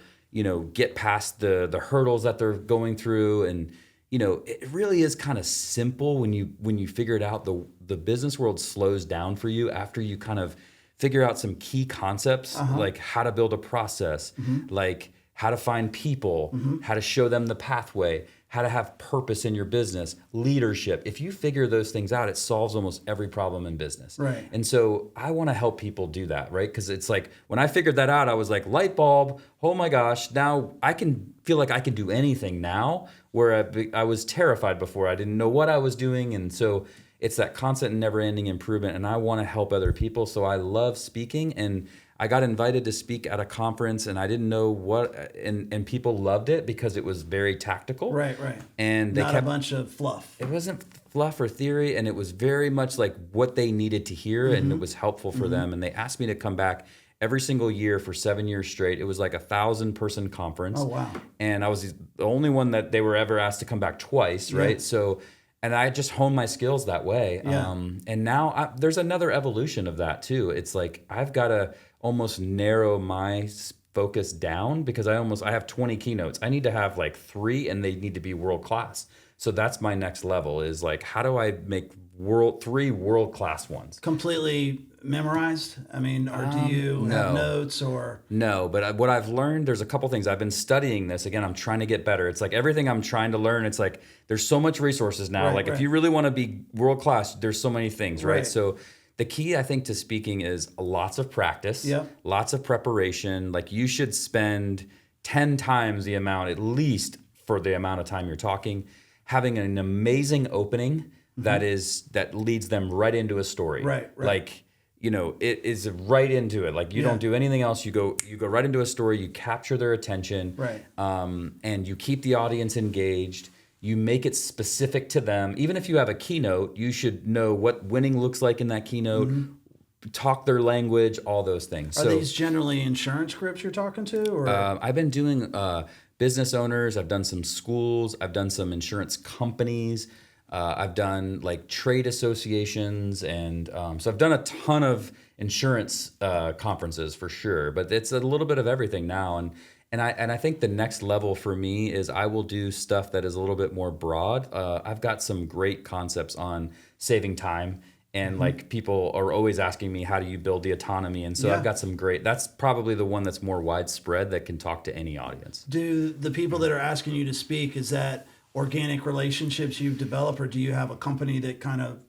get past the hurdles that they're going through. And it really is kind of simple when you figure it out. The business world slows down for you after you kind of figure out some key concepts, like how to build a process, like how to find people, how to show them the pathway, how to have purpose in your business, leadership. If you figure those things out, it solves almost every problem in business. Right. And so I want to help people do that, right? Because it's like when I figured that out, I was like, light bulb, oh my gosh, now I can feel like I can do anything now, where I was terrified before. I didn't know what I was doing. And so it's that constant and never-ending improvement, and I want to help other people. So I love speaking, and I got invited to speak at a conference, and I didn't know what, and people loved it because it was very tactical. Right. And they Not a bunch of fluff. It wasn't fluff or theory, and it was very much like what they needed to hear, and it was helpful for them. And they asked me to come back every single year for 7 years straight. It was like a 1,000-person conference. Oh, wow. And I was the only one that they were ever asked to come back twice, right? Yeah. So, and I just honed my skills that way. Yeah. And now there's another evolution of that too. It's like I've got to almost narrow my focus down because I have 20 keynotes. I need to have like 3, and they need to be world class. So that's my next level, is like, how do I make 3 world class ones? Completely memorized? I mean, or do you have notes or? No, but what I've learned, there's a couple things. I've been studying this. Again, I'm trying to get better. It's like everything I'm trying to learn, it's like there's so much resources now. If you really want to be world class, there's so many things, right? So the key, I think, to speaking is lots of practice, lots of preparation. Like you should spend 10 times the amount, at least for the amount of time you're talking, having an amazing opening that leads them right into a story. Right. Like, it is right into it. Like you don't do anything else. You go right into a story. You capture their attention. Right. And you keep the audience engaged. You make it specific to them. Even if you have a keynote, you should know what winning looks like in that keynote. Talk their language, all those things. Are these generally insurance groups you're talking to? Or? I've been doing business owners. I've done some schools. I've done some insurance companies. I've done like trade associations, and so I've done a ton of insurance conferences for sure. But it's a little bit of everything now, and I think the next level for me is I will do stuff that is a little bit more broad. I've got some great concepts on saving time, and like people are always asking me, how do you build the autonomy? And so I've got some great. That's probably the one that's more widespread that can talk to any audience. Do the people that are asking you to speak, is that organic relationships you've developed, or do you have a company that kind of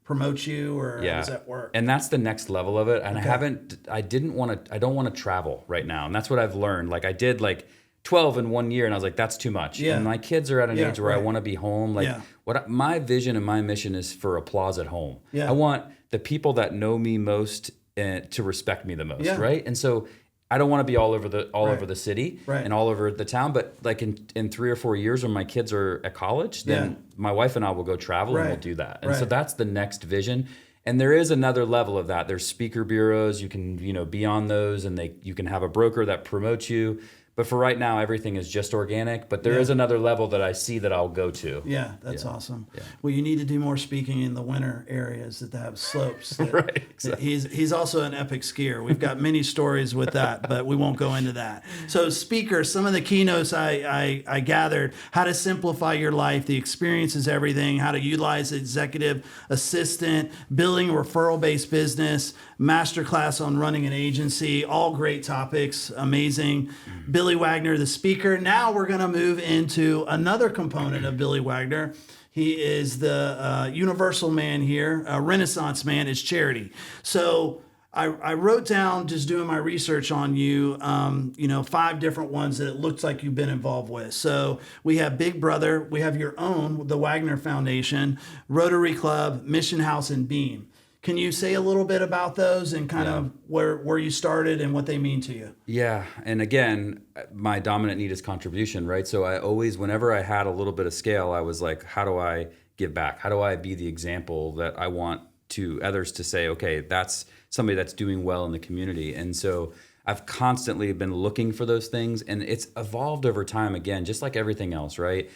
promotes you, or how does that work? And that's the next level of it. And I don't want to travel right now. And that's what I've learned. Like I did like 12 in 1 year, and I was like, that's too much. Yeah. And my kids are at an age where I right. want to be home. Like, my vision and my mission is for applause at home. Yeah. I want the people that know me most to respect me the most, right? And so I don't want to be all over the city and all over the town, but like in 3 or 4 years when my kids are at college, then my wife and I will go travel and we'll do that. And so that's the next vision. And there is another level of that. There's speaker bureaus. You can, be on those, and you can have a broker that promotes you. But for right now, everything is just organic. But there is another level that I see that I'll go to. Yeah, that's awesome. Yeah. Well, you need to do more speaking in the winter areas that have slopes. Right. Exactly. He's also an epic skier. We've got many stories with that, but we won't go into that. So, speaker, some of the keynotes I gathered: how to simplify your life, the experience is everything, how to utilize executive assistant, building a referral-based business, masterclass on running an agency. All great topics, amazing. Billy Wagner, the speaker. Now we're going to move into another component of Billy Wagner. He is the universal man here, a Renaissance man, is charity. So I wrote down, just doing my research on you, 5 different ones that it looks like you've been involved with. So we have Big Brother, we have your own, the Wagner Foundation, Rotary Club, Mission House, and Beam. Can you say a little bit about those and kind of where you started and what they mean to you? Yeah. And again, my dominant need is contribution, right? So I always, whenever I had a little bit of scale, I was like, how do I give back? How do I be the example that I want to others to say, okay, that's somebody that's doing well in the community? And so I've constantly been looking for those things, and it's evolved over time, again, just like everything else, right?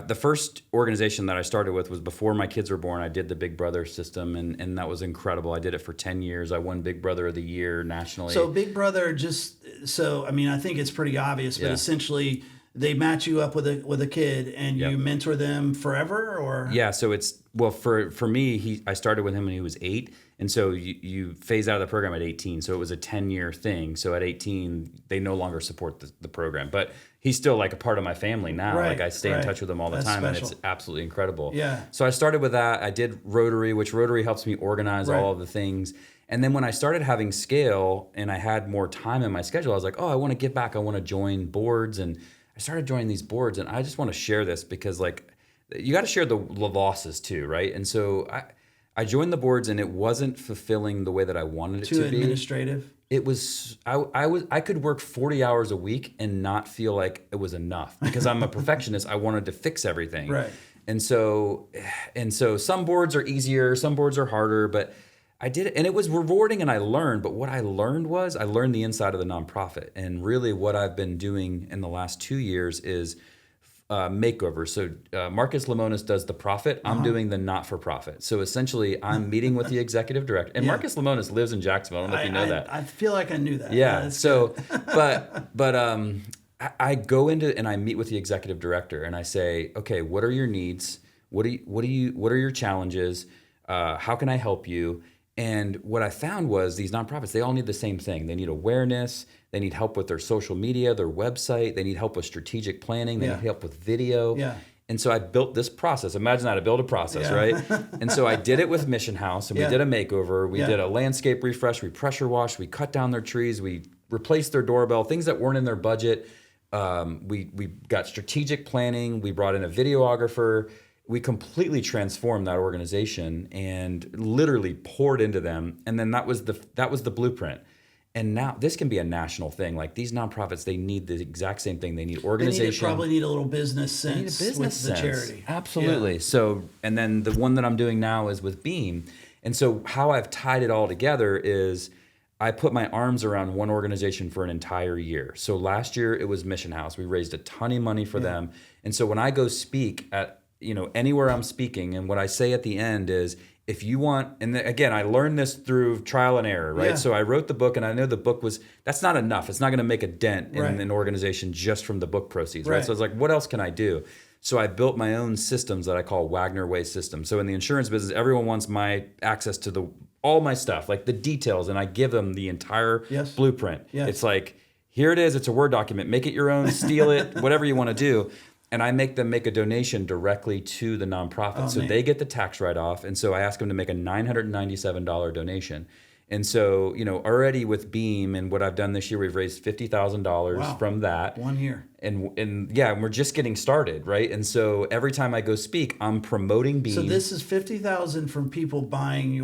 The first organization that I started with was before my kids were born. I did the Big Brother system, and that was incredible. I did it for 10 years. I won Big Brother of the Year nationally. So Big Brother, I think it's pretty obvious, but essentially they match you up with a kid and you mentor them forever, or? Yeah, so for me, I started with him when he was 8. And so you phase out of the program at 18. So it was a 10-year thing. So at 18, they no longer support the program. But he's still like a part of my family now. Right, like I stay in touch with him all the time, special. and it's absolutely incredible. Yeah. So I started with that. I did Rotary, which Rotary helps me organize all of the things. And then when I started having scale and I had more time in my schedule, I was like, oh, I want to give back. I want to join boards. And I started joining these boards. And I just want to share this because like you got to share the losses too, right? And so I joined the boards, and it wasn't fulfilling the way that I wanted it to be. Too administrative. It was. I could work 40 hours a week and not feel like it was enough because I'm a perfectionist. I wanted to fix everything. Right. And so some boards are easier, some boards are harder, but I did it, and it was rewarding, and I learned. But what I learned was I learned the inside of the nonprofit, and really what I've been doing in the last 2 years is makeover. So Marcus Lemonis does the profit. I'm doing the not-for-profit. So essentially, I'm meeting with the executive director. And Marcus Lemonis lives in Jacksonville. I don't know if you know that. I feel like I knew that. Yeah. So, but I go into and I meet with the executive director, and I say, okay, what are your needs? What are your challenges? How can I help you? And what I found was these nonprofits, they all need the same thing. They need awareness. They need help with their social media, their website. They need help with strategic planning. They need help with video. Yeah. And so I built this process. Imagine that, I built a process, right? And so I did it with Mission House, and we did a makeover. We did a landscape refresh. We pressure washed. We cut down their trees. We replaced their doorbell, things that weren't in their budget. We got strategic planning. We brought in a videographer. We completely transformed that organization and literally poured into them. And then that was the blueprint. And now this can be a national thing. Like these nonprofits, they need the exact same thing. They need organization. They probably need a little business sense with the charity. Absolutely. Yeah. So, and then the one that I'm doing now is with Beam. And so how I've tied it all together is I put my arms around one organization for an entire year. So last year it was Mission House. We raised a ton of money for them. And so when I go speak at, anywhere I'm speaking, and what I say at the end is, if you want, and again, I learned this through trial and error, right? Yeah. So I wrote the book, and I know the book that's not enough. It's not going to make a dent in an organization just from the book proceeds, right? So I was like, what else can I do? So I built my own systems that I call Wagner Way systems. So in the insurance business, everyone wants my access to all my stuff, like the details, and I give them the entire blueprint. Yes. It's like, here it is. It's a Word document. Make it your own, steal it, whatever you want to do. And I make them make a donation directly to the nonprofit. So they get the tax write-off. And so I ask them to make a $997 donation. And so, already with Beam and what I've done this year, we've raised $50,000 from that. 1 year. And we're just getting started, right? And so every time I go speak, I'm promoting Beam. So this is 50,000 from people buying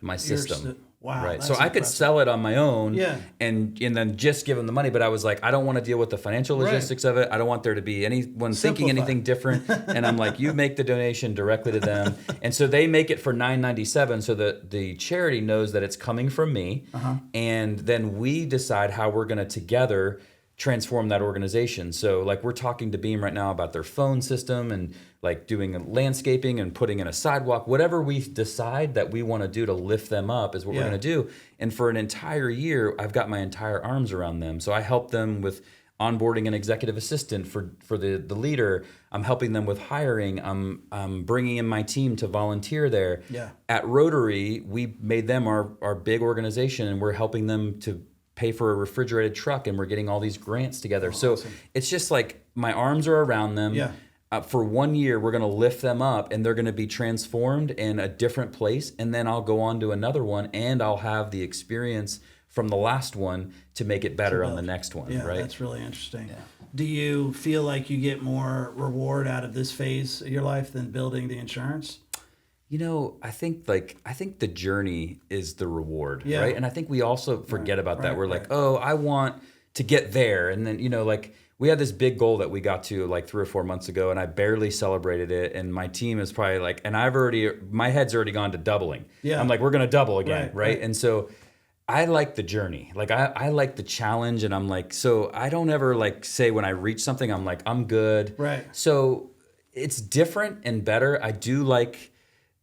my system. Wow. Right. So I could sell it on my own and then just give them the money. But I was like, I don't want to deal with the financial logistics of it. I don't want there to be anyone thinking anything different. And I'm like, you make the donation directly to them. And so they make it for $9.97 so that the charity knows that it's coming from me. And then we decide how we're going to together transform that organization. So like we're talking to Beam right now about their phone system and like doing landscaping and putting in a sidewalk, whatever we decide that we want to do to lift them up is what we're going to do. And for an entire year, I've got my entire arms around them. So I help them with onboarding an executive assistant for the leader. I'm helping them with hiring. I'm bringing in my team to volunteer there. At Rotary, we made them our big organization, and we're helping them to pay for a refrigerated truck, and we're getting all these grants together. So it's just like my arms are around them. For 1 year, we're going to lift them up, and they're going to be transformed in a different place. And then I'll go on to another one, and I'll have the experience from the last one to make it better on the next one. Right? That's really interesting. Do you feel like you get more reward out of this phase of your life than building the insurance? I think the journey is the reward, right? And I think we also forget about that. We're like, oh, I want to get there. And then, like we had this big goal that we got to like 3 or 4 months ago, and I barely celebrated it. And my team is probably like, and my head's already gone to doubling. I'm like, we're going to double again, right? And so I like the journey. Like I like the challenge, and I'm like, so I don't ever like say when I reach something, I'm like, I'm good. Right. So it's different and better. I do like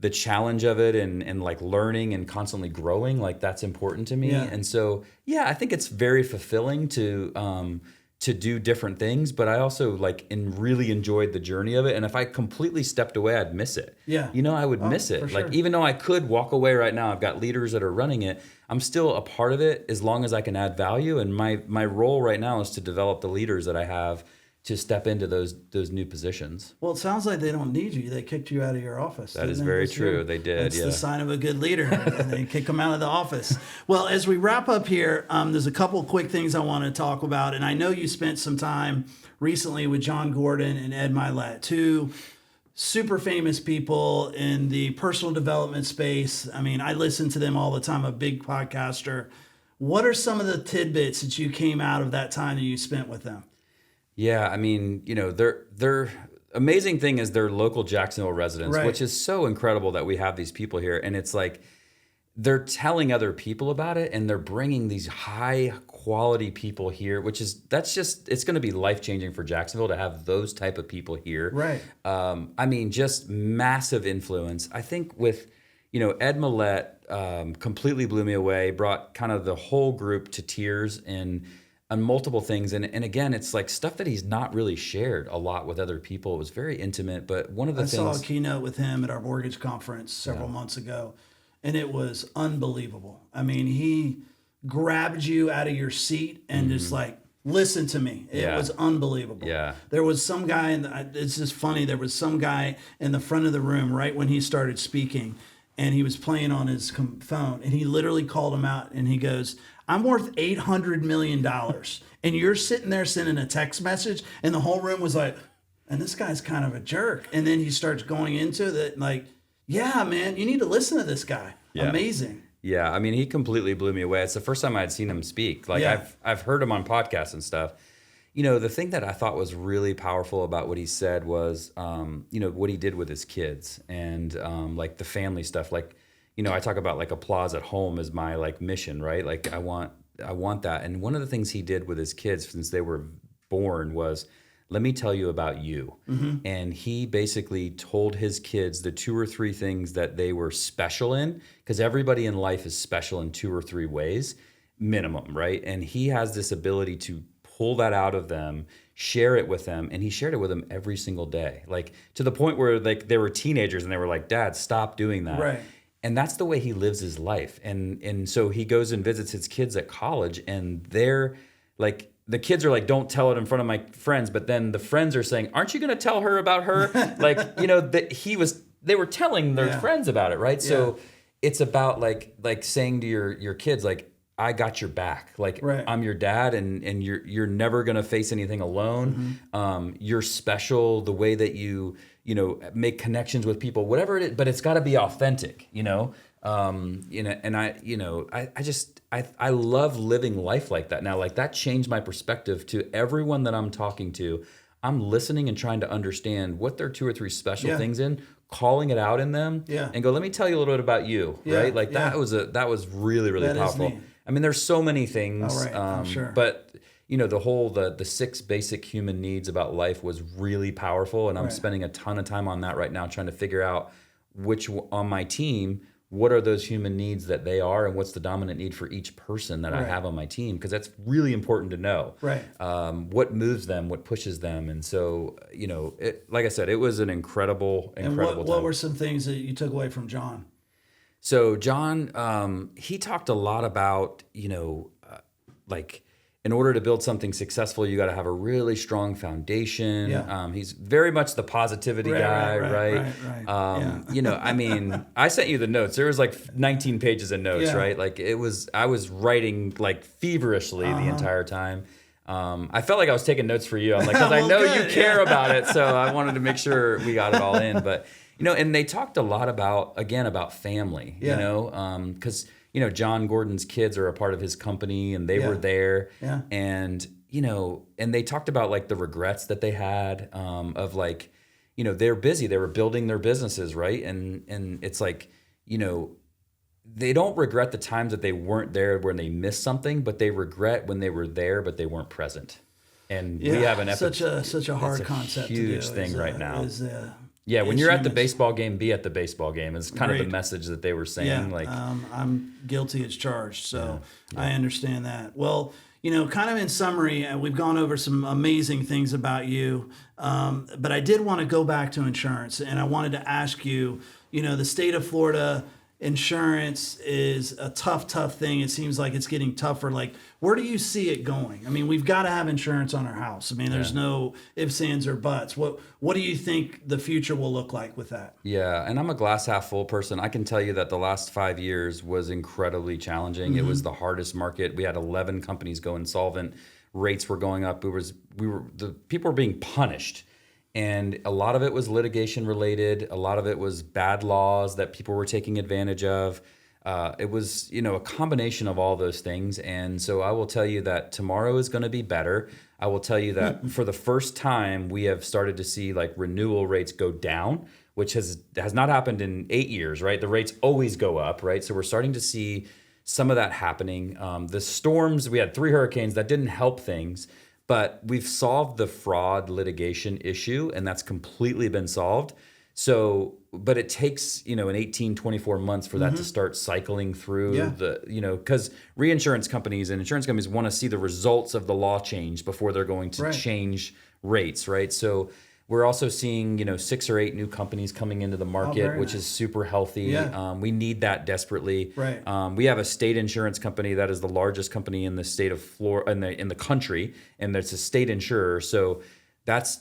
the challenge of it and like learning and constantly growing, like that's important to me. And so, I think it's very fulfilling to do different things, but I also like really enjoyed the journey of it. And if I completely stepped away, I'd miss it. I would miss it. Like even though I could walk away right now, I've got leaders that are running it. I'm still a part of it as long as I can add value. And my role right now is to develop the leaders that I have to step into those new positions. Well, it sounds like they don't need you. They kicked you out of your office. That is very true. They did. It's the sign of a good leader. They kick them out of the office. Well, as we wrap up here, there's a couple quick things I want to talk about. And I know you spent some time recently with John Gordon and Ed Milet, two super famous people in the personal development space. I mean, I listen to them all the time, a big podcaster. What are some of the tidbits that you came out of that time that you spent with them? Yeah, I mean, they're amazing thing is they're local Jacksonville residents, which is so incredible that we have these people here. And it's like they're telling other people about it, and they're bringing these high quality people here, it's going to be life changing for Jacksonville to have those type of people here. Right. I mean, just massive influence. I think with Ed Milet completely blew me away, brought kind of the whole group to tears on multiple things. And again, it's like stuff that he's not really shared a lot with other people. It was very intimate, but one of the things... I saw a keynote with him at our mortgage conference several months ago, and it was unbelievable. I mean, he grabbed you out of your seat and just like, listen to me. It was unbelievable. There was some guy, it's just funny, there was some guy in the front of the room right when he started speaking, and he was playing on his phone, and he literally called him out, and he goes, I'm worth $800 million. And you're sitting there sending a text message, and the whole room was like, and this guy's kind of a jerk. And then he starts going into that, like, yeah, man, you need to listen to this guy. Amazing. Yeah, I mean, he completely blew me away. It's the first time I'd seen him speak. Like, I've heard him on podcasts and stuff. The thing that I thought was really powerful about what he said was, what he did with his kids and like the family stuff. Like, I talk about like applause at home as my like mission, right? Like I want that. And one of the things he did with his kids since they were born was, let me tell you about you. And he basically told his kids the 2 or 3 things that they were special in, because everybody in life is special in 2 or 3 ways, minimum, right? And he has this ability to pull that out of them, share it with them, and he shared it with them every single day, like to the point where like they were teenagers and they were like, Dad, stop doing that. Right. And that's the way he lives his life. And so he goes and visits his kids at college, and they're like, the kids are like, don't tell it in front of my friends. But then the friends are saying, aren't you going to tell her about her? Like, they were telling their friends about it. Right. So it's about like saying to your kids, like, I got your back. Like, right. I'm your dad, and you're never gonna face anything alone. You're special. The way that you make connections with people, whatever it is, but it's got to be authentic. And I love living life like that now. Like, that changed my perspective to everyone that I'm talking to. I'm listening and trying to understand what their 2 or 3 special things in, calling it out in them, and go, let me tell you a little bit about you, right? Like that was really, really that powerful. I mean, there's so many things, I'm sure. But the 6 basic human needs about life was really powerful, and I'm spending a ton of time on that right now, trying to figure out which on my team, what are those human needs that they are, and what's the dominant need for each person that I have on my team, because that's really important to know. Right. What moves them, what pushes them, and so like I said, it was an incredible and time. What were some things that you took away from John? So John, he talked a lot about, like, in order to build something successful, you got to have a really strong foundation. Yeah. He's very much the positivity guy, right? I mean, I sent you the notes. There was like 19 pages of notes, right? Like, I was writing like feverishly the entire time. I felt like I was taking notes for you. I'm like, because I know you care about it, so I wanted to make sure we got it all in. But and they talked a lot about family. Because John Gordon's kids are a part of his company, and they were there. Yeah. And and they talked about like the regrets that they had, of like, they're busy, they were building their businesses, right? And it's like, they don't regret the times that they weren't there when they missed something, but they regret when they were there but they weren't present. And we have an such a hard concept. Huge thing right now. When you're at the baseball game, be at the baseball game. It's kind of the message that they were saying. Yeah, like, I'm guilty as charged, so I understand that. Well, kind of in summary, we've gone over some amazing things about you, but I did want to go back to insurance, and I wanted to ask you, the state of Florida, insurance is a tough thing. It seems like it's getting tougher. Like, where do you see it going? I mean, we've got to have insurance on our house. I mean, there's no ifs, ands, or buts. What do you think the future will look like with that? Yeah, and I'm a glass half full person. I can tell you that the last 5 years was incredibly challenging. It was the hardest market. We had 11 companies go insolvent. Rates were going up. The people were being punished. And a lot of it was litigation related. A lot of it was bad laws that people were taking advantage of. It was, a combination of all those things. And so I will tell you that tomorrow is going to be better. I will tell you that for the first time, we have started to see like renewal rates go down, which has not happened in 8 years, right? The rates always go up, right? So we're starting to see some of that happening. The storms, we had 3 hurricanes that didn't help things. But we've solved the fraud litigation issue, and that's completely been solved. So, but it takes, an 18, 24 months for that to start cycling through because reinsurance companies and insurance companies want to see the results of the law change before they're going to change rates, right? So we're also seeing, 6 or 8 new companies coming into the market, which is super healthy. Yeah. We need that desperately. Right. We have a state insurance company that is the largest company in the state of Florida, in the country, and it's a state insurer. So that's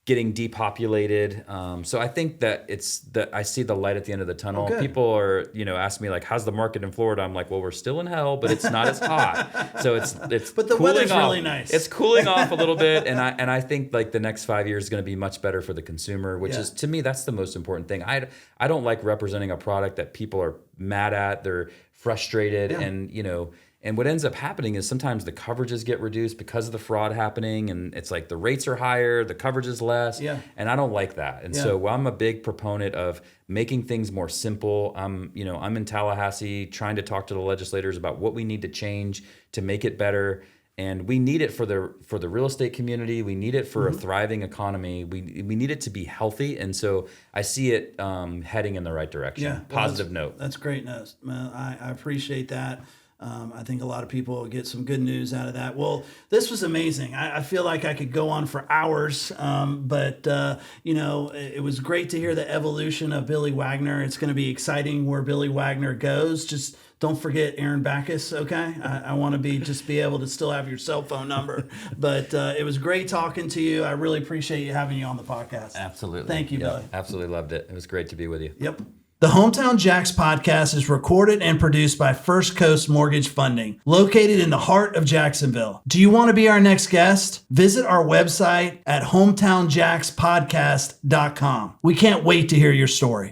getting depopulated. So I think that I see the light at the end of the tunnel. People are, ask me like, how's the market in Florida? I'm like, well, we're still in hell, but it's not as hot. So it's but the weather's really nice. It's cooling off a little bit. And I think like the next 5 years is going to be much better for the consumer, which is, to me, that's the most important thing. I don't like representing a product that people are mad at. They're frustrated and what ends up happening is sometimes the coverages get reduced because of the fraud happening, and it's like the rates are higher, the coverage is less, and I don't like that. And so I'm a big proponent of making things more simple. I'm in Tallahassee trying to talk to the legislators about what we need to change to make it better. And we need it for the real estate community. We need it for a thriving economy. We need it to be healthy. And so I see it heading in the right direction. Yeah, Positive note. That's great news. I appreciate that. I think a lot of people will get some good news out of that. Well, this was amazing. I feel like I could go on for hours, but it was great to hear the evolution of Billy Wagner. It's going to be exciting where Billy Wagner goes. Just don't forget Aaron Bacus, okay? I want to be able to still have your cell phone number. But it was great talking to you. I really appreciate you having you on the podcast. Absolutely. Thank you, Billy. Absolutely loved it. It was great to be with you. Yep. The Hometown Jax podcast is recorded and produced by First Coast Mortgage Funding, located in the heart of Jacksonville. Do you want to be our next guest? Visit our website at hometownjaxpodcast.com. We can't wait to hear your story.